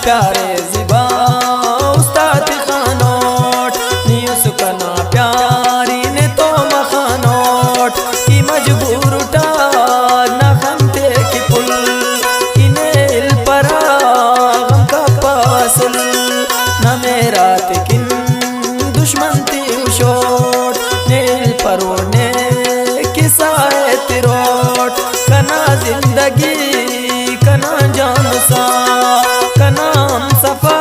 प्यारे ज़िबा उस्ताद खानोट नियुस कना प्यारी ने तो मखानोट की मजबूर उठा न खमते की पुल इन्हें परा गम का पासल न मेरा तेकिन दुश्मन ती उशोट नील परोने किसाए तिरोट कना जिंदगी कना जान सा कना हम सफा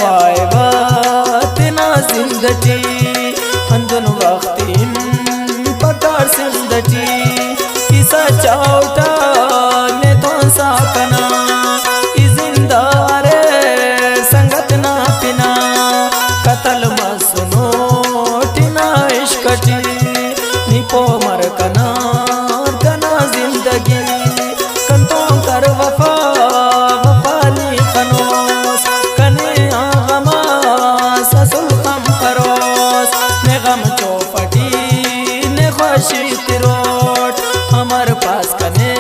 ख्वाए वतना जिंदगी अंदन वक्तिन पकार जिंदगी किसा चाउटा ने तो साकना इजिंदारे संगत ना पिना कतल मसनो टिना इश्कटी निपो मर कना कना जिंदगी कंतों कर वफा वफाली खनोस कने आगमा ससुल कम करोस ने गम चौपटी ने खुशी तिरोट हमार पास कने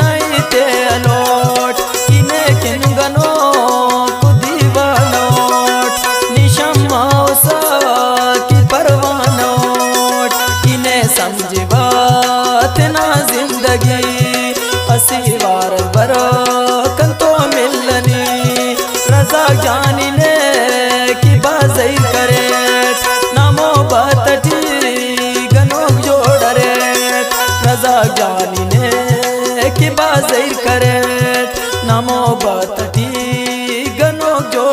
नहीं ते अलोट किने किन गनो कुदीवानोट निशम मौसा की परवानोट किने समझ बात ना जिंदगी असीवार बरो कंतो मिलनी रजा जानी ने की बाज़ई करे नामो बातटी गनोक जोड़रे रजा जानी ने की बाज़ई करे नामो बातटी गनोक जोड़